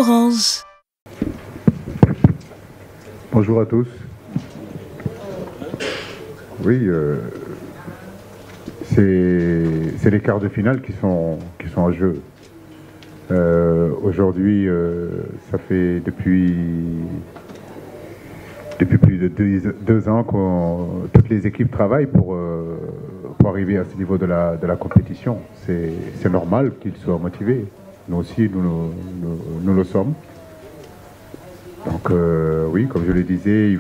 Orange. Bonjour à tous. Oui, c'est les quarts de finale qui sont en jeu. Aujourd'hui, ça fait depuis plus de deux ans que toutes les équipes travaillent pour arriver à ce niveau de la compétition. C'est normal qu'ils soient motivés. Nous aussi, nous le sommes. Donc oui, comme je le disais, il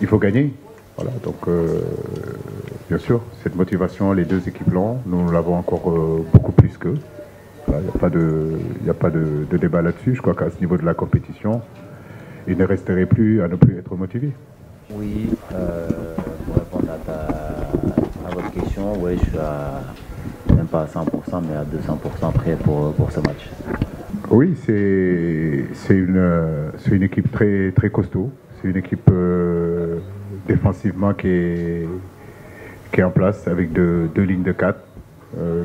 faut gagner. Voilà, donc bien sûr, cette motivation, les deux équipes l'ont. Nous l'avons encore beaucoup plus qu'eux. Voilà, il n'y a pas de débat là-dessus. Je crois qu'à ce niveau de la compétition, il ne resterait plus à ne plus être motivé. Oui, pour répondre à votre question, oui, je suis même pas à 100%, mais à 200% prêt pour ce match. Oui, c'est une équipe très, très costaud. C'est une équipe défensivement qui est en place avec deux lignes de 4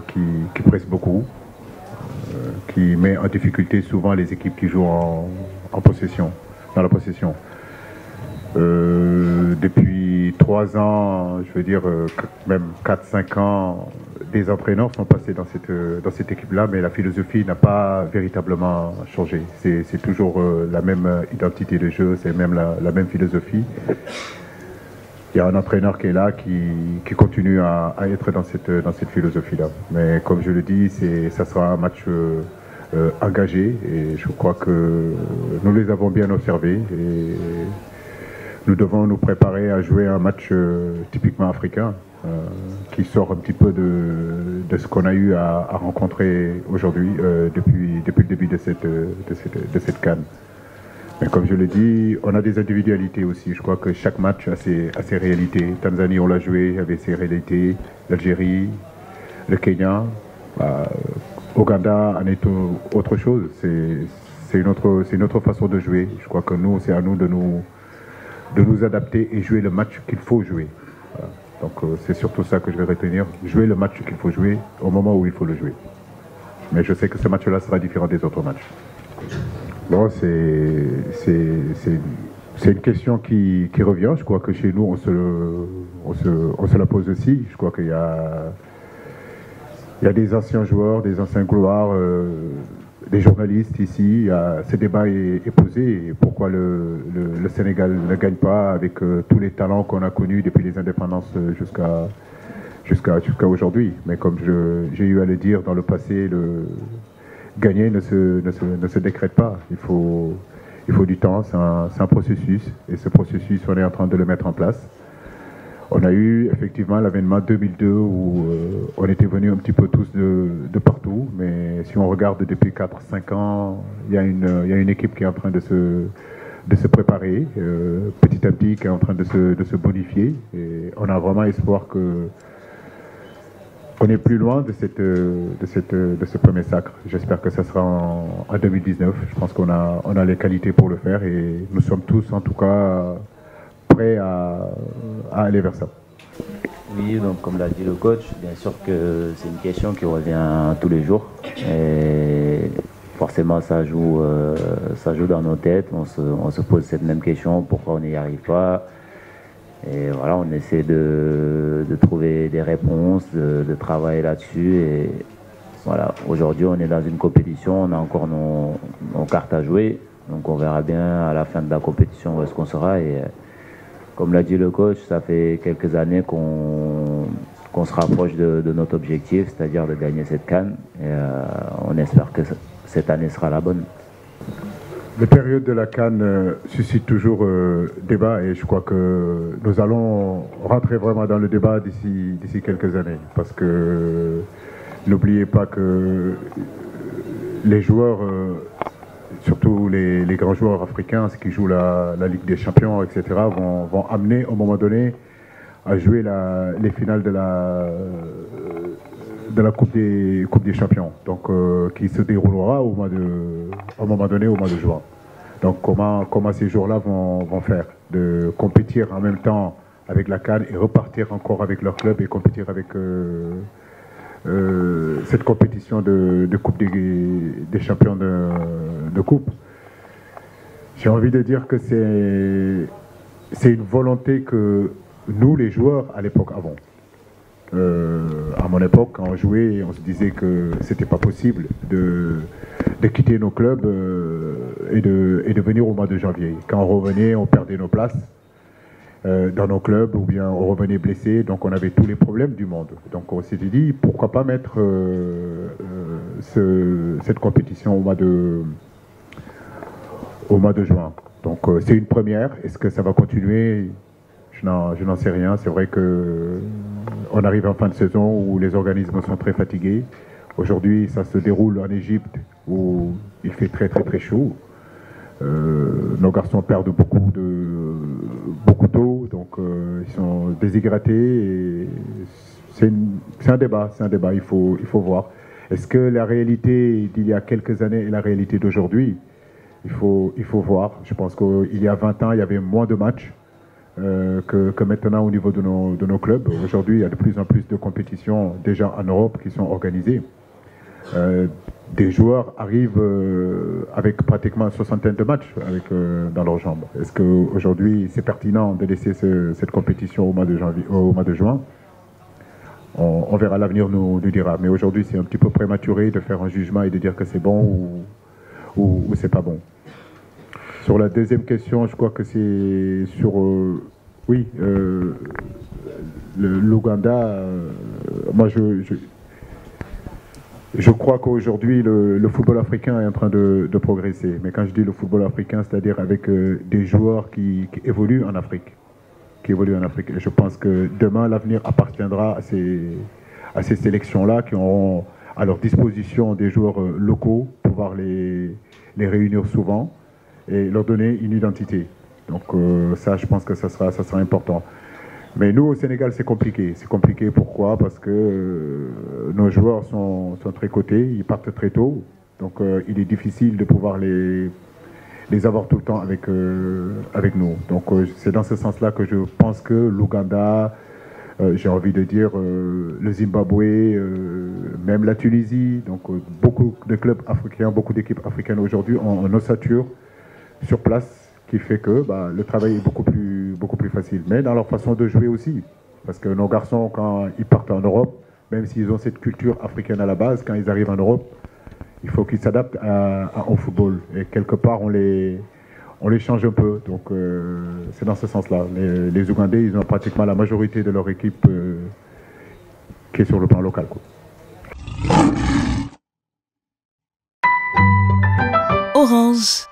qui pressent beaucoup, qui met en difficulté souvent les équipes qui jouent en possession, dans la possession. Depuis 3 ans, je veux dire même 4-5 ans, des entraîneurs sont passés dans cette équipe-là, mais la philosophie n'a pas véritablement changé. C'est toujours la même identité de jeu, c'est même la même philosophie. Il y a un entraîneur qui est là, qui continue à être dans cette philosophie-là. Mais comme je le dis, ça sera un match engagé, et je crois que nous les avons bien observés. Et nous devons nous préparer à jouer un match typiquement africain, qui sort un petit peu de ce qu'on a eu à rencontrer aujourd'hui depuis le début de cette CAN. Mais comme je le dis, on a des individualités aussi. Je crois que chaque match a ses réalités. Tanzanie, on l'a joué, avait ses réalités. L'Algérie, le Kenya, Ouganda en est autre chose. C'est une autre façon de jouer. Je crois que nous, c'est à nous de nous adapter et jouer le match qu'il faut jouer. Voilà. Donc c'est surtout ça que je vais retenir. Jouer le match qu'il faut jouer au moment où il faut le jouer. Mais je sais que ce match-là sera différent des autres matchs. Bon, c'est une question qui revient. Je crois que chez nous, on se la pose aussi. Je crois qu'il y a des anciens joueurs, des anciens gloires, des journalistes ici. Ce débat est posé. Pourquoi le Sénégal ne gagne pas avec tous les talents qu'on a connus depuis les indépendances jusqu'à aujourd'hui. Mais comme j'ai eu à le dire dans le passé, gagner ne se décrète pas. Il faut du temps, c'est un processus. Et ce processus, on est en train de le mettre en place. On a eu effectivement l'avènement 2002 où on était venus un petit peu tous de partout. Mais si on regarde depuis 4-5 ans, il y a une équipe qui est en train de se préparer, petit à petit, qui est en train de se bonifier. Et on a vraiment espoir qu'on est plus loin de ce premier sacre. J'espère que ça sera en 2019. Je pense qu'on a les qualités pour le faire et nous sommes tous en tout cas prêts à aller vers ça. Oui, donc comme l'a dit le coach, bien sûr que c'est une question qui revient tous les jours. Et forcément, ça joue dans nos têtes. On se pose cette même question, pourquoi on n'y arrive pas. Et voilà, on essaie de trouver des réponses, de travailler là-dessus. Et voilà, aujourd'hui, on est dans une compétition, on a encore nos cartes à jouer. Donc on verra bien à la fin de la compétition où est-ce qu'on sera. Et comme l'a dit le coach, ça fait quelques années qu'on se rapproche de notre objectif, c'est-à-dire de gagner cette CAN. Et on espère que cette année sera la bonne. La période de la CAN suscite toujours débat et je crois que nous allons rentrer vraiment dans le débat d'ici quelques années. Parce que n'oubliez pas que les joueurs, surtout les grands joueurs africains, ceux qui jouent la Ligue des Champions, etc., vont amener au moment donné à jouer les finales de la Coupe des Champions, donc qui se déroulera au moment donné au mois de juin. Donc comment ces jours-là vont faire, de compétir en même temps avec la CAN et repartir encore avec leur club et compétir avec cette compétition de Coupe des champions de Coupe. J'ai envie de dire que c'est une volonté que nous, les joueurs, à l'époque, avons. À mon époque, quand on jouait, on se disait que c'était pas possible de quitter nos clubs et de venir au mois de janvier. Quand on revenait, on perdait nos places dans nos clubs, ou bien on revenait blessé, donc on avait tous les problèmes du monde. Donc on s'est dit, pourquoi pas mettre cette compétition au mois de juin. Donc c'est une première. Est-ce que ça va continuer? Je n'en sais rien. C'est vrai qu'on arrive en fin de saison où les organismes sont très fatigués. Aujourd'hui, ça se déroule en Égypte où il fait très très très chaud. Nos garçons perdent beaucoup d'eau, donc ils sont déshydratés. Et c'est un débat, il faut voir. Est-ce que la réalité d'il y a quelques années et la réalité d'aujourd'hui, il faut voir. Je pense qu'il y a 20 ans, il y avait moins de matchs que maintenant au niveau de nos clubs. Aujourd'hui, il y a de plus en plus de compétitions déjà en Europe qui sont organisées. Des joueurs arrivent avec pratiquement une soixantaine de matchs dans leurs jambes. Est-ce qu'aujourd'hui, c'est pertinent de laisser cette compétition au mois de juin? On verra, l'avenir nous dira. Mais aujourd'hui, c'est un petit peu prématuré de faire un jugement et de dire que c'est bon ou c'est pas bon. Sur la deuxième question, je crois que c'est sur l'Ouganda. Moi, je crois qu'aujourd'hui, le football africain est en train de progresser. Mais quand je dis le football africain, c'est-à-dire avec des joueurs qui évoluent en Afrique. Et je pense que demain, l'avenir appartiendra à ces sélections-là qui auront à leur disposition des joueurs locaux, pouvoir les réunir souvent et leur donner une identité. Donc ça, je pense que ça sera important. Mais nous, au Sénégal, c'est compliqué. C'est compliqué, pourquoi? Parce que nos joueurs sont très cotés, ils partent très tôt. Donc il est difficile de pouvoir les avoir tout le temps avec nous. Donc c'est dans ce sens-là que je pense que l'Ouganda, j'ai envie de dire le Zimbabwe, même la Tunisie, donc beaucoup de clubs africains, beaucoup d'équipes africaines aujourd'hui ont une ossature sur place qui fait que le travail est beaucoup plus facile. Mais dans leur façon de jouer aussi, parce que nos garçons, quand ils partent en Europe, même s'ils ont cette culture africaine à la base, quand ils arrivent en Europe, il faut qu'ils s'adaptent au football. Et quelque part, on les change un peu. Donc c'est dans ce sens-là. Les Ougandais, ils ont pratiquement la majorité de leur équipe qui est sur le plan local, quoi. Orange.